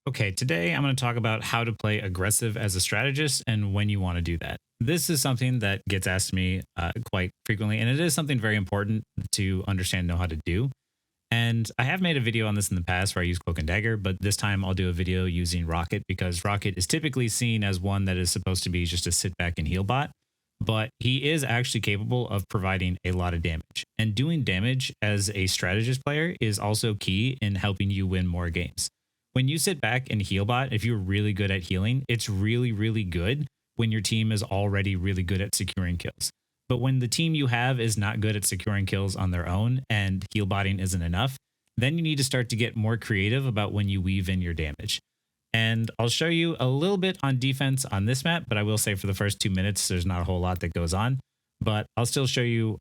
Okay, today I'm going to talk about how to play aggressive as a strategist and when you want to do that. This is something that gets asked me quite frequently, and it is something very important to understand and know how to do. And I have made a video on this in the past where I use Cloak and Dagger, but this time I'll do a video using Rocket because Rocket is typically seen as one that is supposed to be just a sit back and heal bot, but he is actually capable of providing a lot of damage. And doing damage as a strategist player is also key in helping you win more games. When you sit back and heal bot, if you're really good at healing, it's really, really good when your team is already really good at securing kills. But when the team you have is not good at securing kills on their own and heal botting isn't enough, then you need to start to get more creative about when you weave in your damage. And I'll show you a little bit on defense on this map, but I will say for the first 2 minutes, there's not a whole lot that goes on. But I'll still show you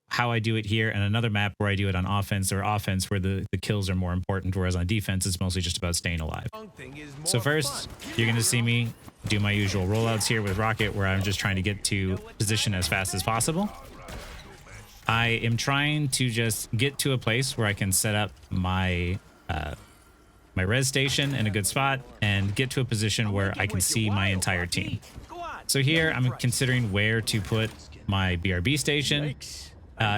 how I do it here and another map where I do it on offense where the kills are more important, whereas on defense, it's mostly just about staying alive. So first, you're going to see me do my usual rollouts here with Rocket, where I'm just trying to get to position as fast as possible. I am trying to just get to a place where I can set up my res station in a good spot and get to a position where I can see my entire team. So here I'm considering where to put my BRB station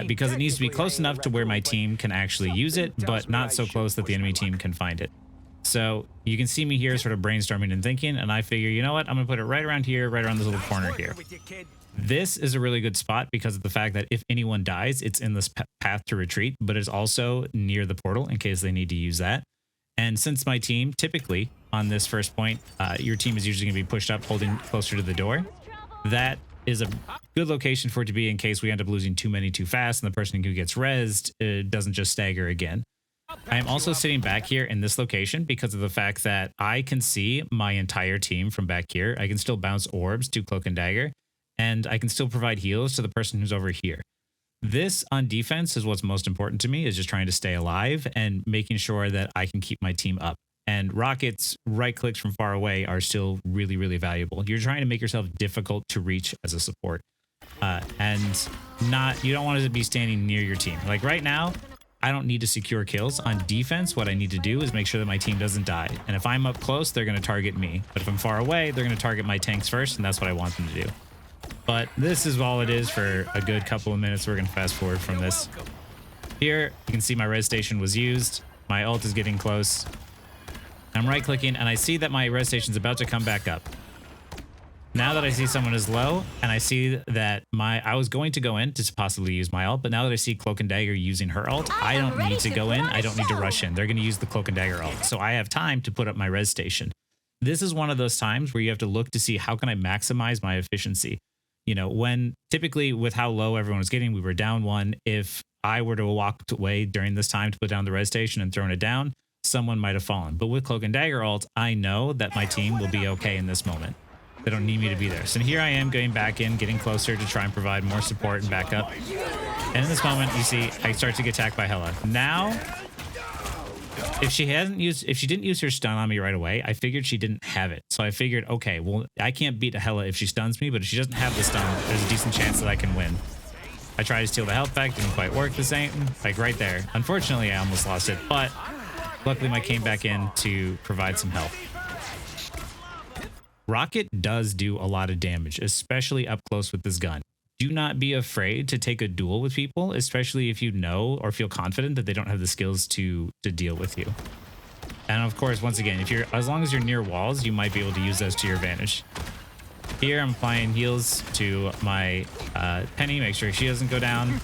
because it needs to be close enough to where my team can actually use it, but not so close that the enemy team can find it. So you can see me here sort of brainstorming and thinking, and I figure, you know what, I'm gonna put it right around here, right around this little corner here. This is a really good spot because of the fact that if anyone dies, it's in this path to retreat, but it's also near the portal in case they need to use that. And since my team, typically on this first point, your team is usually going to be pushed up, holding closer to the door. That is a good location for it to be in case we end up losing too many too fast and the person who gets rezzed doesn't just stagger again. I am also sitting back here in this location because of the fact that I can see my entire team from back here. I can still bounce orbs to Cloak and Dagger, and I can still provide heals to the person who's over here. This on defense is what's most important to me, is just trying to stay alive and making sure that I can keep my team up. And Rocket's right clicks from far away are still really, really valuable. You're trying to make yourself difficult to reach as a support. You don't want to be standing near your team. Like right now, I don't need to secure kills. On defense, what I need to do is make sure that my team doesn't die. And if I'm up close, they're going to target me. But if I'm far away, they're going to target my tanks first, and that's what I want them to do. But this is all it is for a good couple of minutes. We're going to fast forward from this. Here, you can see my res station was used. My ult is getting close. I'm right clicking and I see that my res station is about to come back up. Now that I see someone is low and I see that I was going to go in to possibly use my ult, but now that I see Cloak and Dagger using her ult, I don't need to go in. I don't need to rush in. They're going to use the Cloak and Dagger ult. So I have time to put up my res station. This is one of those times where you have to look to see how can I maximize my efficiency. You know, when typically with how low everyone was getting, we were down one. If I were to walk away during this time to put down the res station and thrown it down, someone might have fallen. But with Cloak and Dagger ult, I know that my team will be okay in this moment. They don't need me to be there. So here I am going back in, getting closer to try and provide more support and backup. And in this moment, you see, I start to get attacked by Hela. Now, if she didn't use her stun on me right away, I figured she didn't have it. So I figured, okay, well, I can't beat a Hela if she stuns me, but if she doesn't have the stun, there's a decent chance that I can win. I tried to steal the health back, didn't quite work the same, like right there. Unfortunately, I almost lost it, but luckily I came back in to provide some help. Rocket does do a lot of damage, especially up close with this gun. Do not be afraid to take a duel with people, especially if you know or feel confident that they don't have the skills to deal with you. And of course, once again, as long as you're near walls, you might be able to use those to your advantage. Here, I'm applying heals to my Penny, make sure she doesn't go down.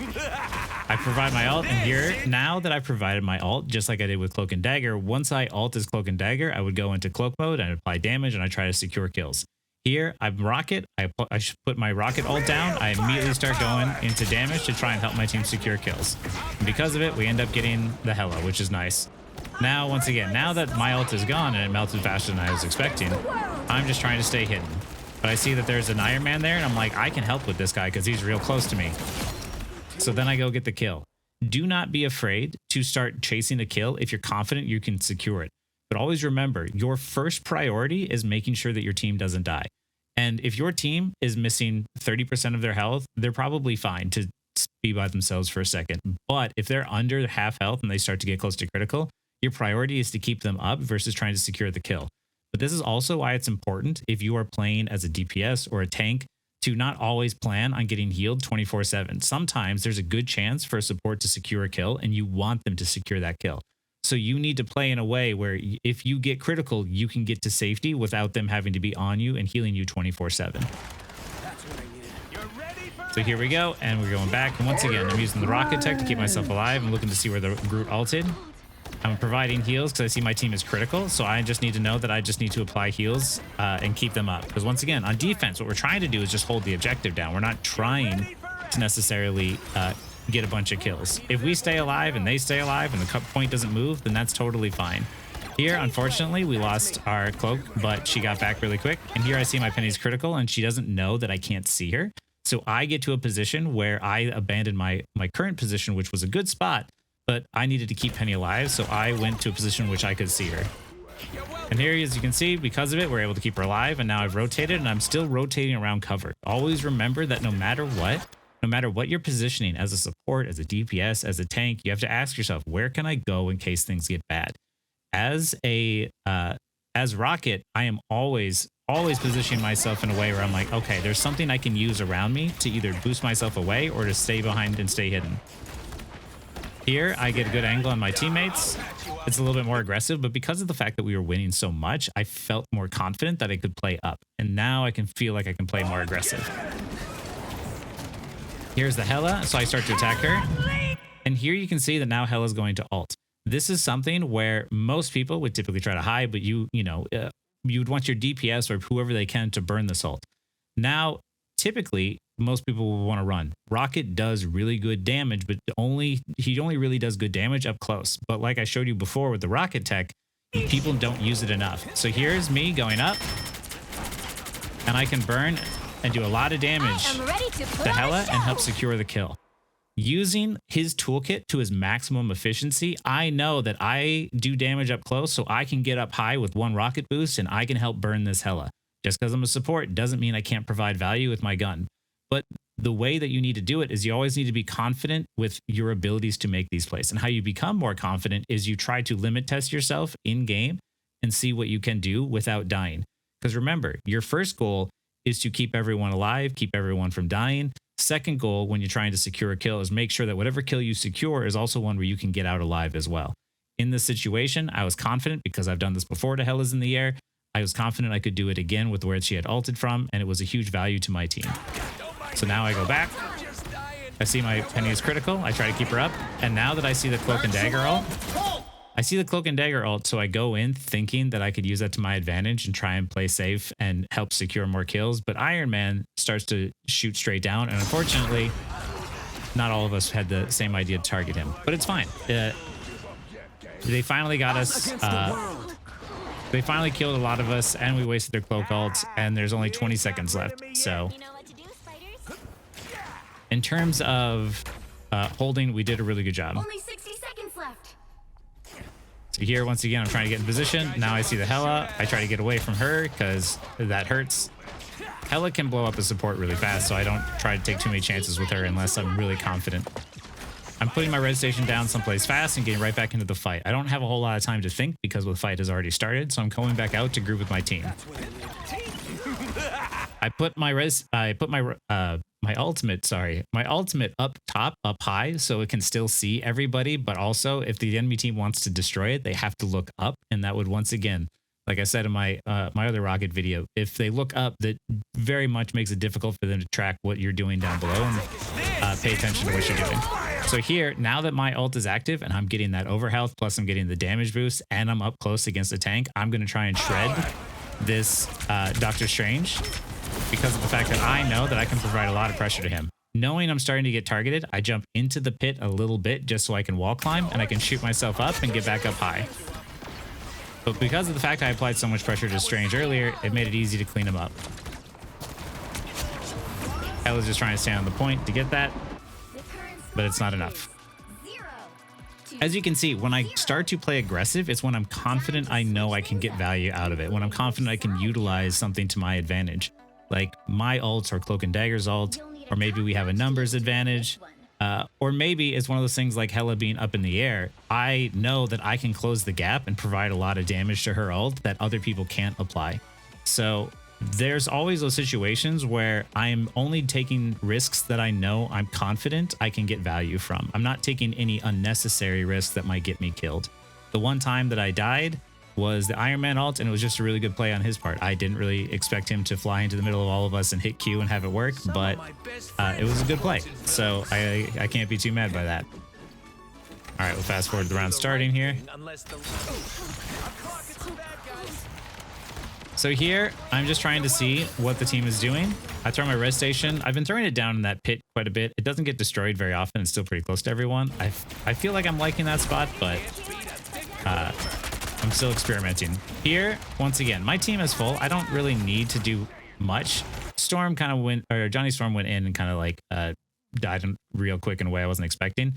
I provide my ult, and here, now that I've provided my ult, just like I did with Cloak and Dagger, once I ult as Cloak and Dagger, I would go into Cloak mode and apply damage, and I try to secure kills. Here, I'm Rocket. I put my Rocket ult down. I immediately start going into damage to try and help my team secure kills. And because of it, we end up getting the Hela, which is nice. Now, once again, now that my ult is gone and it melted faster than I was expecting, I'm just trying to stay hidden. But I see that there's an Iron Man there, and I'm like, I can help with this guy because he's real close to me. So then I go get the kill. Do not be afraid to start chasing a kill if you're confident you can secure it. But always remember, your first priority is making sure that your team doesn't die. And if your team is missing 30% of their health, they're probably fine to be by themselves for a second. But if they're under half health and they start to get close to critical, your priority is to keep them up versus trying to secure the kill. But this is also why it's important if you are playing as a DPS or a tank to not always plan on getting healed 24/7. Sometimes there's a good chance for a support to secure a kill and you want them to secure that kill. So you need to play in a way where if you get critical, you can get to safety without them having to be on you and healing you 24/7. So here we go, and we're going back. And once again, I'm using the rocket tech to keep myself alive. I'm looking to see where the Groot ulted. I'm providing heals because I see my team is critical. So I just need to know that I just need to apply heals and keep them up. Because once again, on defense, what we're trying to do is just hold the objective down. We're not trying to necessarily get a bunch of kills. If we stay alive and they stay alive and the cut point doesn't move, then that's totally fine. Here, unfortunately, we lost our cloak, but she got back really quick. And here I see my Penny's critical and she doesn't know that I can't see her. So I get to a position where I abandoned my current position, which was a good spot, but I needed to keep Penny alive. So I went to a position which I could see her. And here, as you can see, because of it, we're able to keep her alive. And now I've rotated and I'm still rotating around cover. Always remember that no matter what you're positioning as a support, as a DPS, as a tank, you have to ask yourself, where can I go in case things get bad? As Rocket, I am always positioning myself in a way where I'm like, okay, there's something I can use around me to either boost myself away or to stay behind and stay hidden. Here, I get a good angle on my teammates. It's a little bit more aggressive, but because of the fact that we were winning so much, I felt more confident that I could play up. And now I can feel like I can play more aggressive. Here's the Hela, so I start to attack her. And here you can see that now Hela's going to ult. This is something where most people would typically try to hide, but you'd want your DPS or whoever they can to burn this ult. Now, typically, most people will want to run. Rocket does really good damage, but he only really does good damage up close. But like I showed you before with the rocket tech, people don't use it enough. So here's me going up, and I can burn and do a lot of damage to Hela and help secure the kill. Using his toolkit to his maximum efficiency, I know that I do damage up close, so I can get up high with one rocket boost and I can help burn this Hela. Just because I'm a support doesn't mean I can't provide value with my gun. But the way that you need to do it is you always need to be confident with your abilities to make these plays. And how you become more confident is you try to limit test yourself in game and see what you can do without dying. Because remember, your first goal is to keep everyone alive, keep everyone from dying. Second goal, when you're trying to secure a kill, is make sure that whatever kill you secure is also one where you can get out alive as well. In this situation, I was confident because I've done this before to Hela's in the air. I was confident I could do it again with where she had ulted from, and it was a huge value to my team. So now I go back. I see my Penny is critical. I try to keep her up. And now that I see the Cloak and Dagger ult, so I go in thinking that I could use that to my advantage and try and play safe and help secure more kills. But Iron Man starts to shoot straight down. And unfortunately, not all of us had the same idea to target him. But it's fine. They finally got us. They finally killed a lot of us, and we wasted their Cloak ult. And there's only 20 seconds left. So in terms of holding, we did a really good job. Only 60 seconds left. So here, once again, I'm trying to get in position. Now I see the Hela. I try to get away from her because that hurts. Hela can blow up a support really fast, so I don't try to take too many chances with her unless I'm really confident. I'm putting my red station down someplace fast and getting right back into the fight. I don't have a whole lot of time to think because the fight has already started, so I'm going back out to group with my team. I put my ultimate up top, up high, so it can still see everybody, but also if the enemy team wants to destroy it, they have to look up, and that would once again, like I said in my other rocket video, if they look up, that very much makes it difficult for them to track what you're doing down below and pay attention to what you're doing. So here, now that my ult is active and I'm getting that overhealth, plus I'm getting the damage boost, and I'm up close against a tank, I'm going to try and shred this Doctor Strange, because of the fact that I know that I can provide a lot of pressure to him. Knowing I'm starting to get targeted, I jump into the pit a little bit just so I can wall climb and I can shoot myself up and get back up high. But because of the fact I applied so much pressure to Strange earlier, it made it easy to clean him up. Hela's just trying to stand on the point to get that, but it's not enough. As you can see, when I start to play aggressive, it's when I'm confident I know I can get value out of it. When I'm confident I can utilize something to my advantage. Like my ults or Cloak and Dagger's ult, or maybe we have a numbers advantage. Or maybe it's one of those things like Hela being up in the air. I know that I can close the gap and provide a lot of damage to her ult that other people can't apply. So there's always those situations where I'm only taking risks that I know I'm confident I can get value from. I'm not taking any unnecessary risks that might get me killed. The one time that I died was the Iron Man ult, and it was just a really good play on his part. I didn't really expect him to fly into the middle of all of us and hit Q and have it work, but it was a good play. So I can't be too mad by that. All right, we'll fast forward to the round starting here. So here, I'm just trying to see what the team is doing. I throw my res station. I've been throwing it down in that pit quite a bit. It doesn't get destroyed very often. It's still pretty close to everyone. I feel like I'm liking that spot, but I'm still experimenting. Here, once again, my team is full. I don't really need to do much. Storm kind of went, or Johnny Storm went in and kind of like died real quick in a way I wasn't expecting.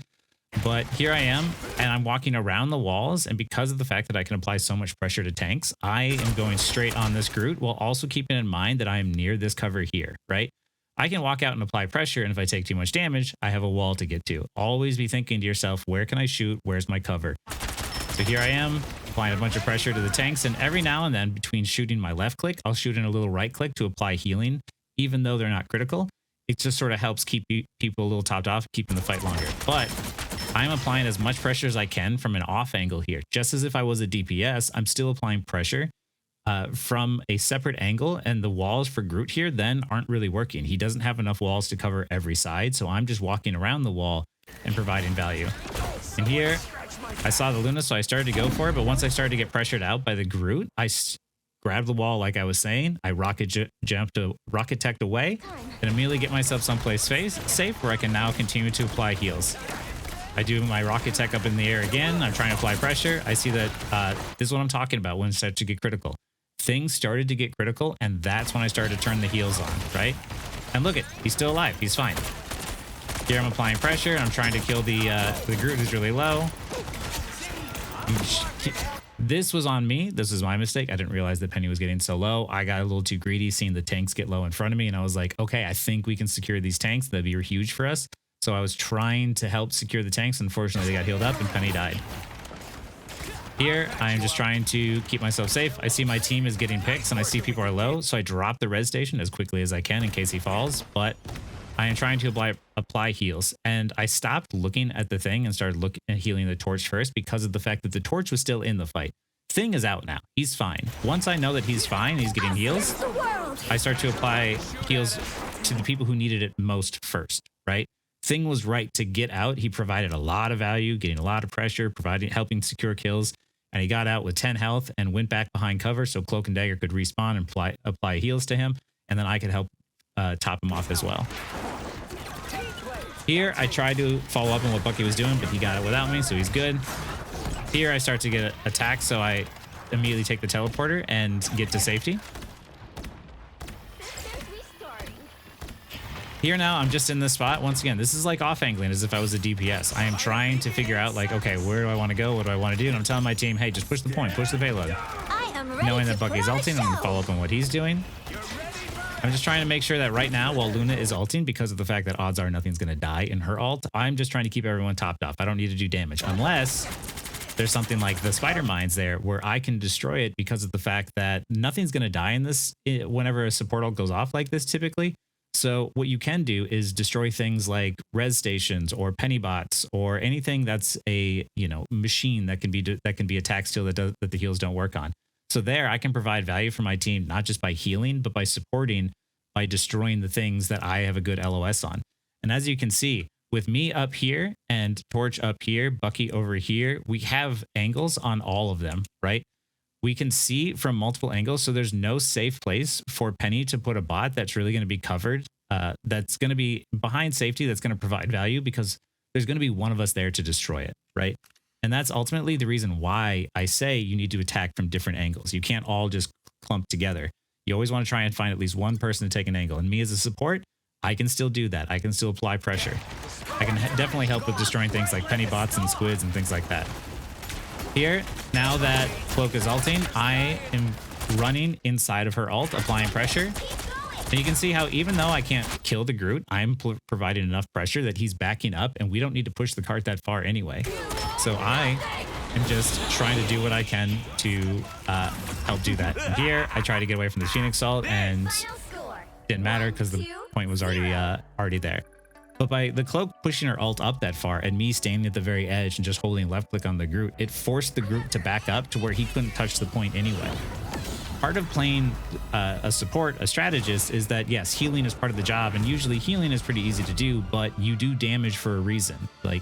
But here I am, and I'm walking around the walls, and because of the fact that I can apply so much pressure to tanks, I am going straight on this Groot while also keeping in mind that I am near this cover here, right? I can walk out and apply pressure, and if I take too much damage, I have a wall to get to. Always be thinking to yourself, where can I shoot? Where's my cover? So here I am, applying a bunch of pressure to the tanks, and every now and then, between shooting my left click, I'll shoot in a little right click to apply healing, even though they're not critical. It just sort of helps keep people a little topped off, keeping the fight longer. But I'm applying as much pressure as I can from an off angle here. Just as if I was a DPS, I'm still applying pressure from a separate angle, and the walls for Groot here then aren't really working. He doesn't have enough walls to cover every side, so I'm just walking around the wall and providing value. And here, I saw the Luna, so I started to go for it, but once I started to get pressured out by the Groot, I grabbed the wall like I was saying. I rocket teched away and immediately get myself someplace safe where I can now continue to apply heals. I do my rocket tech up in the air again. I'm trying to apply pressure. I see that this is what I'm talking about when it started to get critical. Things started to get critical, and that's when I started to turn the heals on, right? And look at, he's still alive. He's fine. Here I'm applying pressure, and I'm trying to kill the Groot who's really low. This was on me. This is my mistake. I didn't realize that Penny was getting so low. I got a little too greedy seeing the tanks get low in front of me, and I was like, okay, I think we can secure these tanks. That'd be huge for us. So I was trying to help secure the tanks. Unfortunately, they got healed up and Penny died. Here, I am just trying to keep myself safe. I see my team is getting picks and I see people are low. So I drop the res station as quickly as I can in case he falls. But I am trying to apply heals. And I stopped looking at the thing and started looking at healing the torch first because of the fact that the torch was still in the fight. Thing is out now. He's fine. Once I know that he's fine, he's getting heals, I start to apply heals to the people who needed it most first, right? Thing was right to get out. He provided a lot of value, getting a lot of pressure, helping secure kills, and he got out with 10 health and went back behind cover so Cloak and Dagger could respawn and apply heals to him, and then I could help top him off as well. Here, I tried to follow up on what Bucky was doing, but he got it without me, so he's good. Here, I start to get attacked, so I immediately take the teleporter and get to safety. Here now, I'm just in this spot. Once again, this is like off-angling as if I was a DPS. I am trying to figure out, like, okay, where do I want to go? What do I want to do? And I'm telling my team, hey, just push the point, push the payload. Knowing that Bucky's ulting, I'm going to follow up on what he's doing. I'm just trying to make sure that right now, while Luna is ulting, because of the fact that odds are nothing's going to die in her ult, I'm just trying to keep everyone topped off. I don't need to do damage unless there's something like the spider mines there where I can destroy it because of the fact that nothing's going to die in this whenever a support ult goes off like this typically. So what you can do is destroy things like res stations or penny bots or anything that's a machine that can be attacked still that the heals don't work on. So there I can provide value for my team not just by healing but by supporting, by destroying the things that I have a good LOS on. And as you can see, with me up here and Torch up here, Bucky over here, we have angles on all of them, right? We can see from multiple angles, so there's no safe place for Penny to put a bot that's really going to be covered, that's going to be behind safety, that's going to provide value because there's going to be one of us there to destroy it, right? And that's ultimately the reason why I say you need to attack from different angles. You can't all just clump together. You always want to try and find at least one person to take an angle. And me as a support, I can still do that. I can still apply pressure. I can definitely help with destroying things like penny bots and squids and things like that. Here, now that Cloak is ulting, I am running inside of her ult, applying pressure. And you can see how even though I can't kill the Groot, I'm providing enough pressure that he's backing up and we don't need to push the cart that far anyway. So I am just trying to do what I can to help do that. And here, I try to get away from the Phoenix Salt and didn't matter because the point was already there. But by the Cloak pushing her ult up that far and me standing at the very edge and just holding left click on the Groot, it forced the Groot to back up to where he couldn't touch the point anyway. Part of playing a support, a strategist, is that yes, healing is part of the job, and usually healing is pretty easy to do, but you do damage for a reason. Like,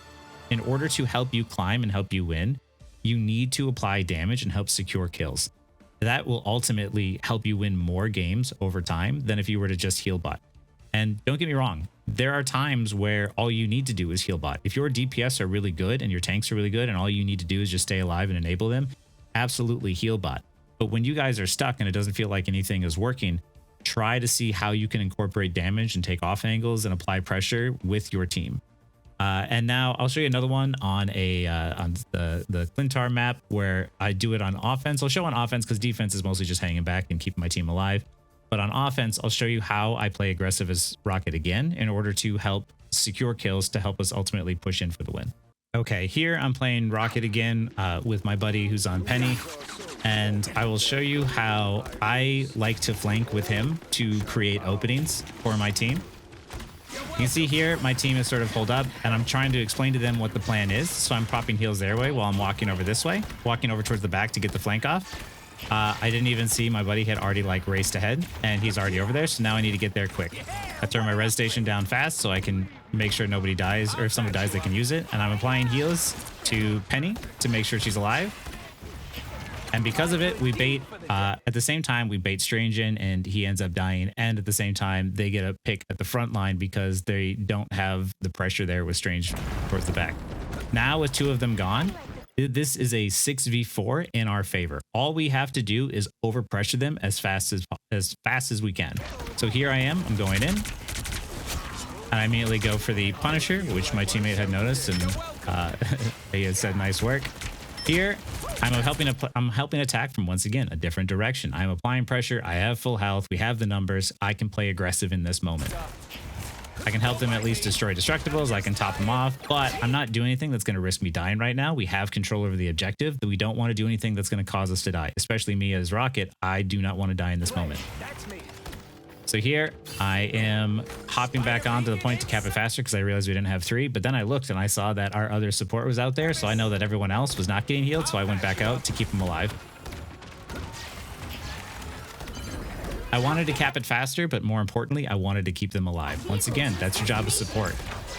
in order to help you climb and help you win, you need to apply damage and help secure kills. That will ultimately help you win more games over time than if you were to just heal bot. And don't get me wrong, there are times where all you need to do is heal bot. If your DPS are really good and your tanks are really good and all you need to do is just stay alive and enable them, absolutely heal bot. But when you guys are stuck and it doesn't feel like anything is working, try to see how you can incorporate damage and take off angles and apply pressure with your team. And now I'll show you another one on the Clintar map where I do it on offense. I'll show on offense because defense is mostly just hanging back and keeping my team alive. But on offense, I'll show you how I play aggressive as Rocket again in order to help secure kills to help us ultimately push in for the win. Okay, here I'm playing Rocket again with my buddy who's on Penny. And I will show you how I like to flank with him to create openings for my team. You can see here, my team is sort of pulled up and I'm trying to explain to them what the plan is. So I'm popping heals their way while I'm walking over this way, walking over towards the back to get the flank off. I didn't even see my buddy had already like raced ahead and he's already over there. So now I need to get there quick. I turn my res station down fast so I can make sure nobody dies, or if someone dies, they can use it. And I'm applying heals to Penny to make sure she's alive. And because of it, we bait, at the same time, we bait Strange in and he ends up dying. And at the same time, they get a pick at the front line because they don't have the pressure there with Strange towards the back. Now with two of them gone, this is a 6v4 in our favor. All we have to do is overpressure them as fast as we can. So here I am, I'm going in. And I immediately go for the Punisher, which my teammate had noticed and he had said nice work. Here, I'm helping attack from, once again, a different direction. I'm applying pressure. I have full health. We have the numbers. I can play aggressive in this moment. I can help them at least destroy destructibles. I can top them off, but I'm not doing anything that's going to risk me dying right now. We have control over the objective, but we don't want to do anything that's going to cause us to die, especially me as Rocket. I do not want to die in this moment. So here I am hopping back onto the point to cap it faster because I realized we didn't have 3, but then I looked and I saw that our other support was out there. So I know that everyone else was not getting healed. So I went back out to keep them alive. I wanted to cap it faster, but more importantly, I wanted to keep them alive. Once again, that's your job as support.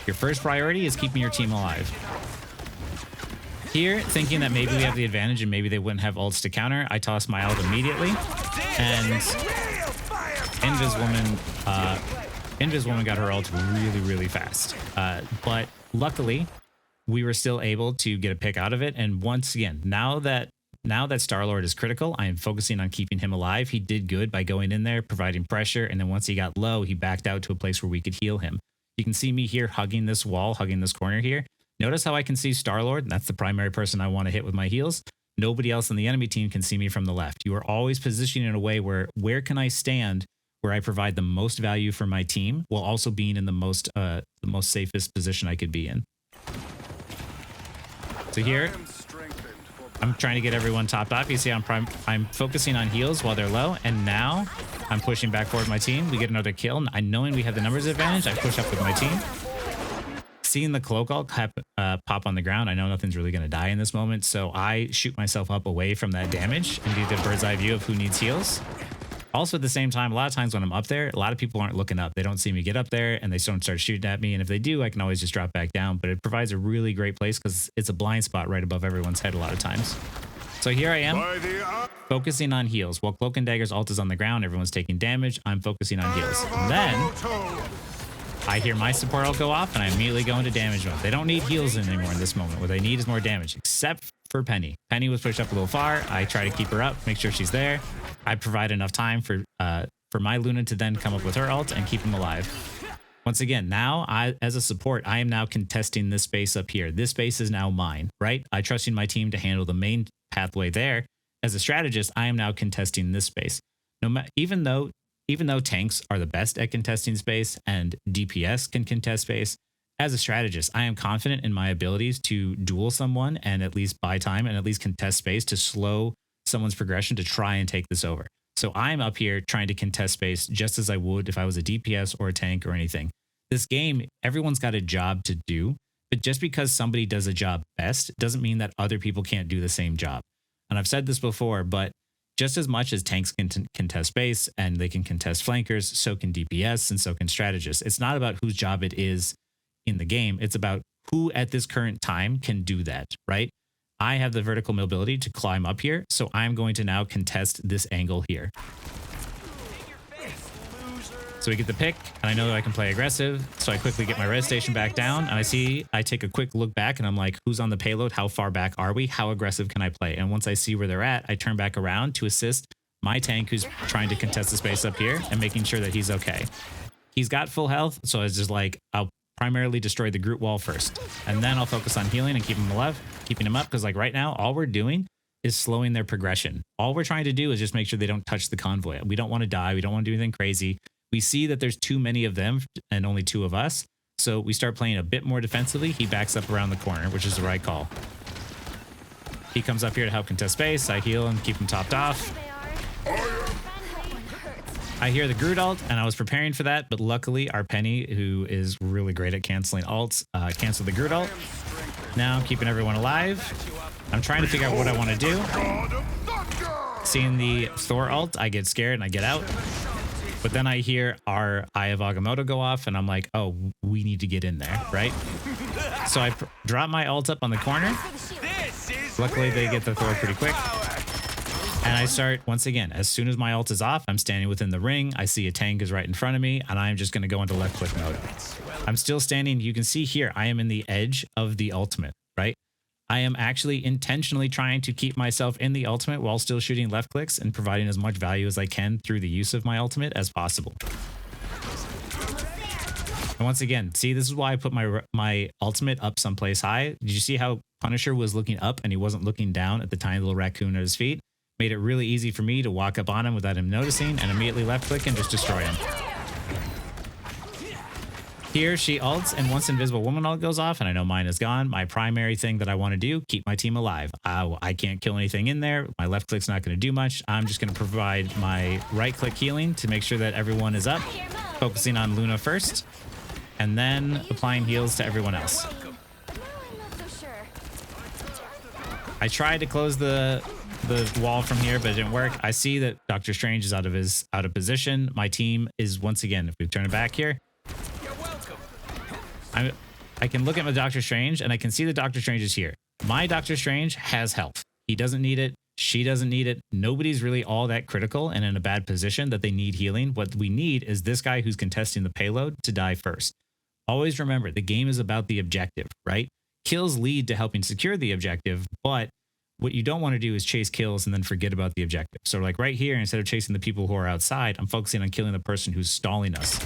Your first priority is keeping your team alive. Here, thinking that maybe we have the advantage and maybe they wouldn't have ults to counter, I tossed my ult immediately. And Invis Woman got her ult really fast. But luckily, we were still able to get a pick out of it. And once again, now that Star-Lord is critical, I am focusing on keeping him alive. He did good by going in there, providing pressure. And then once he got low, he backed out to a place where we could heal him. You can see me here hugging this wall, hugging this corner here. Notice how I can see Star-Lord. That's the primary person I want to hit with my heals. Nobody else in the enemy team can see me from the left. You are always positioning in a way where can I stand where I provide the most value for my team while also being in the most safest position I could be in. So here, I'm trying to get everyone topped off. You see I'm focusing on heals while they're low, and now I'm pushing back forward my team. We get another kill, and knowing we have the numbers advantage, I push up with my team. Seeing the cloak ult pop on the ground, I know nothing's really going to die in this moment, so I shoot myself up away from that damage and get a bird's eye view of who needs heals. Also, at the same time, a lot of times when I'm up there, a lot of people aren't looking up. They don't see me get up there and they don't start shooting at me. And if they do, I can always just drop back down. But it provides a really great place because it's a blind spot right above everyone's head a lot of times. So here I am, focusing on heals. While Cloak and Dagger's ult is on the ground, everyone's taking damage. I'm focusing on heals. And then I hear my support ult go off and I immediately go into damage mode. They don't need heals anymore in this moment. What they need is more damage, except for Penny. Penny was pushed up a little far. I try to keep her up, make sure she's there. I provide enough time for my Luna to then come up with her ult and keep him alive. Once again, now as a support, I am now contesting this space up here. This space is now mine, right? I trusting my team to handle the main pathway there. As a strategist, I am now contesting this space. Even though even though tanks are the best at contesting space and DPS can contest space, as a strategist, I am confident in my abilities to duel someone and at least buy time and at least contest space to slow someone's progression to try and take this over. So I'm up here trying to contest space just as I would if I was a DPS or a tank or anything. This game, everyone's got a job to do, but just because somebody does a job best doesn't mean that other people can't do the same job. And I've said this before, but just as much as tanks can contest space and they can contest flankers, so can DPS and so can strategists. It's not about whose job it is in the game. It's about who at this current time can do that, right? I have the vertical mobility to climb up here, so I'm going to now contest this angle here. So we get the pick, and I know that I can play aggressive, so I quickly get my res station back down, and I take a quick look back, and I'm like, who's on the payload? How far back are we? How aggressive can I play? And once I see where they're at, I turn back around to assist my tank who's trying to contest the space up here and making sure that he's okay. He's got full health, so I was just like, I'll primarily destroy the Groot wall first, and then I'll focus on healing and keeping him up, because like right now, all we're doing is slowing their progression. All we're trying to do is just make sure they don't touch the convoy. We don't want to die. We don't want to do anything crazy. We see that there's too many of them and only 2 of us. So we start playing a bit more defensively. He backs up around the corner, which is the right call. He comes up here to help contest space. I heal and keep him topped off. I hear the Groot ult, and I was preparing for that, but luckily our Penny, who is really great at canceling ults, canceled the Groot ult. Now I'm keeping everyone alive. I'm trying to figure out what I want to do. Seeing the Thor ult, I get scared and I get out. But then I hear our Eye of Agamotto go off, and I'm like, oh, we need to get in there, right? So I drop my ult up on the corner. Luckily, they get the Thor pretty quick. And I start, once again, as soon as my ult is off, I'm standing within the ring. I see a tank is right in front of me, and I'm just going to go into left click mode. I'm still standing. You can see here, I am in the edge of the ultimate, right? I am actually intentionally trying to keep myself in the ultimate while still shooting left clicks and providing as much value as I can through the use of my ultimate as possible. And once again, see, this is why I put my ultimate up someplace high. Did you see how Punisher was looking up and he wasn't looking down at the tiny little raccoon at his feet? Made it really easy for me to walk up on him without him noticing and immediately left click and just destroy him. Here she ults, and once Invisible Woman ult goes off, and I know mine is gone, my primary thing that I want to do, keep my team alive. I can't kill anything in there. My left click's not going to do much. I'm just going to provide my right click healing to make sure that everyone is up, focusing on Luna first, and then applying heals to everyone else. I tried to close the wall from here, but it didn't work. I see that Doctor Strange is out of position. My team is, once again, if we turn it back here, I can look at my Doctor Strange and I can see that Doctor Strange is here. My Doctor Strange has health. He doesn't need it. She doesn't need it. Nobody's really all that critical and in a bad position that they need healing. What we need is this guy who's contesting the payload to die first. Always remember, the game is about the objective, right? Kills lead to helping secure the objective, but what you don't want to do is chase kills and then forget about the objective. So like right here, instead of chasing the people who are outside, I'm focusing on killing the person who's stalling us.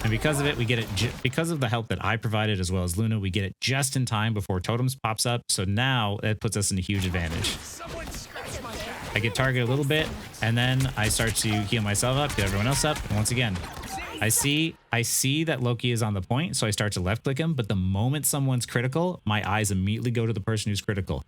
And because of it, we get it, because of the help that I provided as well as Luna, we get it just in time before Totems pops up. So now that puts us in a huge advantage. I get targeted a little bit, and then I start to heal myself up, get everyone else up. And once again, I see that Loki is on the point, so I start to left click him. But the moment someone's critical, my eyes immediately go to the person who's critical.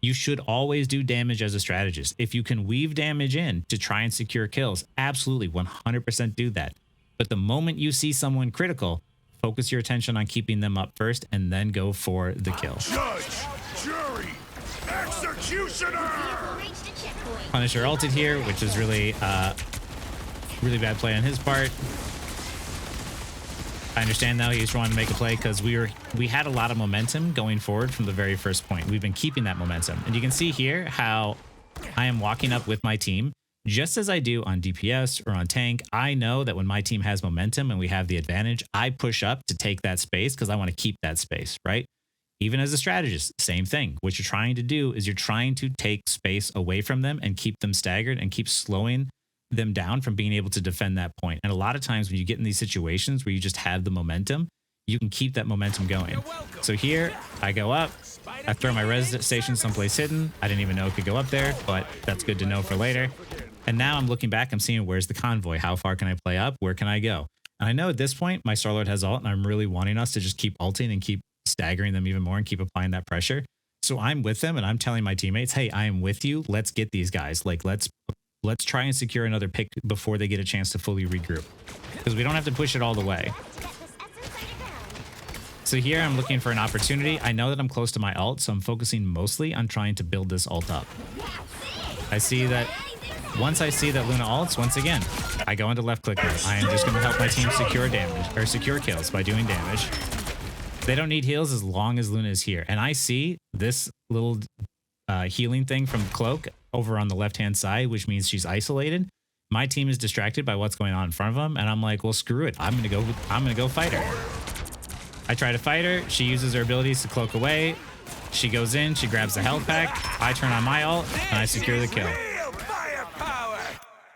You should always do damage as a strategist. If you can weave damage in to try and secure kills, absolutely 100% do that. But the moment you see someone critical, focus your attention on keeping them up first and then go for the kill. Judge, jury, executioner! Punisher ulted here, which is really really bad play on his part. I understand now he's trying to make a play because we had a lot of momentum going forward from the very first point. We've been keeping that momentum. And you can see here how I am walking up with my team. Just as I do on DPS or on tank, I know that when my team has momentum and we have the advantage, I push up to take that space because I want to keep that space, right? Even as a strategist, same thing. What you're trying to do is you're trying to take space away from them and keep them staggered and keep slowing them down from being able to defend that point. And a lot of times when you get in these situations where you just have the momentum, you can keep that momentum going. So here I go up, I throw my res station someplace hidden. I didn't even know it could go up there, but that's good to know for later. And now I'm looking back, I'm seeing where's the convoy? How far can I play up? Where can I go? And I know at this point, my Starlord has ult, and I'm really wanting us to just keep ulting and keep staggering them even more and keep applying that pressure. So I'm with them and I'm telling my teammates, hey, I am with you. Let's get these guys. Like, let's try and secure another pick before they get a chance to fully regroup. Because we don't have to push it all the way. So here I'm looking for an opportunity. I know that I'm close to my ult, so I'm focusing mostly on trying to build this ult up. I see that once I see that Luna ults, once again, I go into left click mode. I am just going to help my team secure damage or secure kills by doing damage. They don't need heals as long as Luna is here. And I see this little healing thing from Cloak over on the left-hand side, which means she's isolated. My team is distracted by what's going on in front of them, and I'm like, well, screw it. I'm gonna go fight her. I try to fight her. She uses her abilities to cloak away. She goes in, she grabs the health pack. I turn on my ult, and I secure the kill.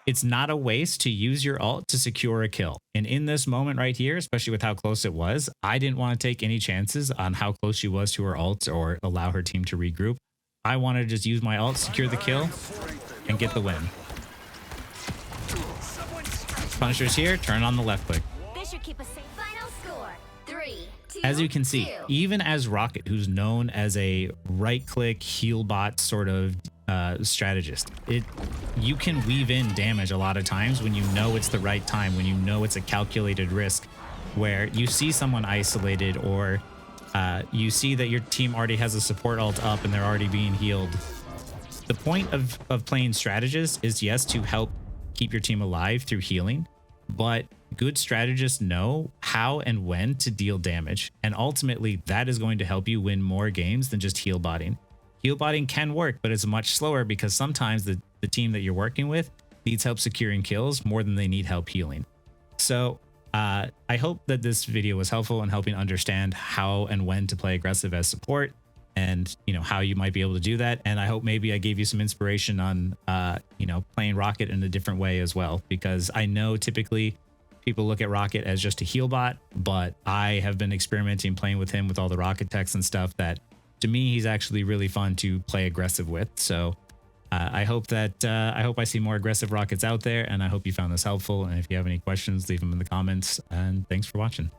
It's not a waste to use your ult to secure a kill. And in this moment right here, especially with how close it was, I didn't want to take any chances on how close she was to her ult or allow her team to regroup. I wanted to just use my ult, secure the kill, and get the win. Punisher's here, turn on the left click. As you can see, even as Rocket, who's known as a right-click heal bot sort of strategist, you can weave in damage a lot of times when you know it's the right time, when you know it's a calculated risk, where you see someone isolated or you see that your team already has a support ult up and they're already being healed. The point of playing strategist is, yes, to help keep your team alive through healing, but good strategists know how and when to deal damage. And ultimately, that is going to help you win more games than just heal botting. Heal botting can work, but it's much slower because sometimes the team that you're working with needs help securing kills more than they need help healing. So I hope that this video was helpful in helping understand how and when to play aggressive as support, and how you might be able to do that. And I hope maybe I gave you some inspiration on playing Rocket in a different way as well, because I know typically people look at Rocket as just a heal bot, but I have been experimenting playing with him with all the Rocket techs and stuff that to me he's actually really fun to play aggressive with. So I hope I see more aggressive Rockets out there, and I hope you found this helpful. And if you have any questions, leave them in the comments, and thanks for watching.